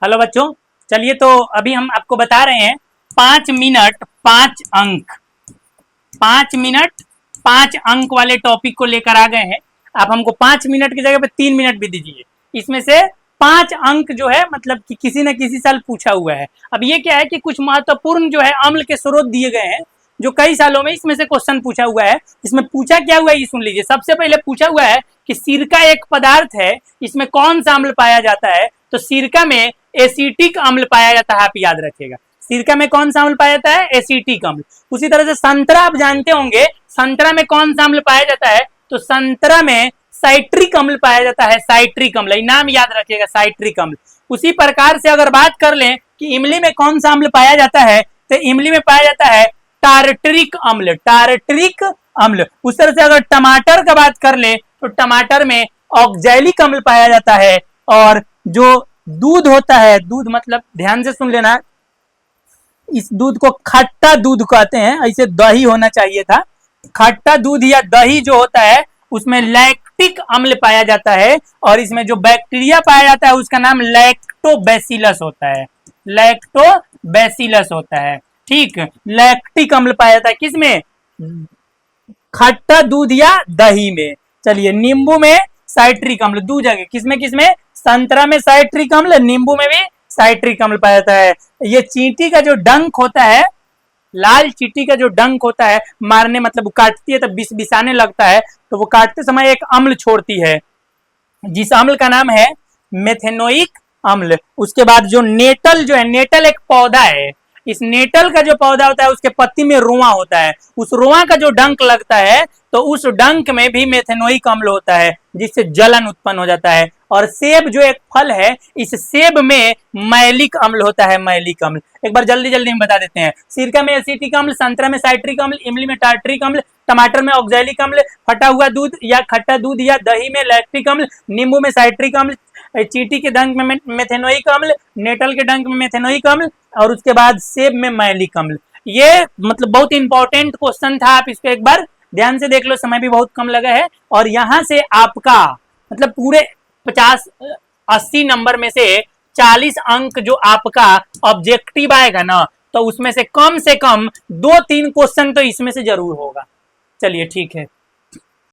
Hello बच्चों, चलिए तो अभी हम आपको बता रहे हैं 5 मिनट 5 अंक। 5 मिनट 5 अंक वाले टॉपिक को लेकर आ गए हैं। आप हमको 5 मिनट की जगह पे 3 मिनट भी दीजिए। इसमें से 5 अंक जो है मतलब कि किसी न किसी साल पूछा हुआ है। अब ये क्या है कि कुछ महत्वपूर्ण जो है अम्ल के स्रोत दिए गए हैं जो कई सालों में इसमें से क्वेश्चन पूछा हुआ है। इसमें पूछा क्या हुआ है ये सुन लीजिए। सबसे पहले पूछा हुआ है कि सिरका एक पदार्थ है, इसमें कौन सा अम्ल पाया जाता है। तो सिरका में एसिटिक अम्ल पाया जाता है। आप याद रखिएगा, सिरका में कौन सा अम्ल पाया जाता है? एसिटिक अम्ल। उसी तरह से संतरा आप जानते होंगे, संतरा में कौन सा अम्ल पाया जाता है? तो संतरा में साइट्रिक अम्ल पाया जाता है। साइट्रिक अम्ल, नाम याद रखिएगा, साइट्रिक अम्ल। उसी प्रकार से अगर बात कर लें कि इमली में कौन सा अम्ल पाया जाता है, तो इमली में पाया जाता है टार्टरिक अम्ल। टार्टरिक अम्ल। उस तरह से अगर टमाटर का बात कर ले तो टमाटर में ऑक्जैलिक अम्ल पाया जाता है। और जो दूध होता है, दूध मतलब ध्यान से सुन लेना, इस दूध को खट्टा दूध कहते हैं। ऐसे दही होना चाहिए था। खट्टा दूध या दही जो होता है उसमें लैक्टिक अम्ल पाया जाता है और इसमें जो बैक्टीरिया पाया जाता है उसका नाम लैक्टोबैसिलस होता है। लैक्टोबैसिलस होता है। ठीक, लैक्टिक अम्ल पाया जाता है किसमें? खट्टा दूध या दही में। चलिए, नींबू में साइट्रिक अम्ल, दो जगह किसमें किसमें? संतरा में साइट्रिक अम्ल, नींबू में भी साइट्रिक अम्ल पाया जाता है। ये चींटी का जो डंक होता है, लाल चींटी का जो डंक होता है, मारने मतलब वो काटती है तब बिसाने लगता है, तो वो काटते समय एक अम्ल छोड़ती है जिस अम्ल का नाम है मेथेनोइक अम्ल। उसके बाद जो नेटल जो है, नेटल एक पौधा है। इस नेटल का जो पौधा होता है उसके पत्ती में रोआ होता है। उस रोआ का जो डंक लगता है तो उस डंक में भी मेथेनोइक अम्ल होता है जिससे जलन उत्पन्न हो जाता है। और सेब जो एक फल है, इस सेब में मैलिक अम्ल होता है। मैलिक अम्ल एक बार जल्दी जल्दी हम बता देते हैं। सिरका में एसिटिक अम्ल, संतरा में साइट्रिक अम्ल, इमली में टार्टरिक अम्ल, टमाटर में ऑक्जैलिक अम्ल, फटा हुआ दूध या खट्टा दूध या दही में लैक्टिक अम्ल, नींबू में साइट्रिक अम्ल, चींटी के डंक में मेथेनोइक अम्ल, नेटल के डंक में मेथेनोइक अम्ल और उसके बाद सेब में मैलिक अम्ल। ये मतलब बहुत इंपॉर्टेंट क्वेश्चन था। आप इसको एक बार ध्यान से देख लो, समय भी बहुत कम लगा है। और यहां से आपका मतलब पूरे 50-80 नंबर में से 40 अंक जो आपका ऑब्जेक्टिव आएगा ना, तो उसमें से कम 2-3 क्वेश्चन तो इसमें से जरूर होगा। चलिए ठीक है।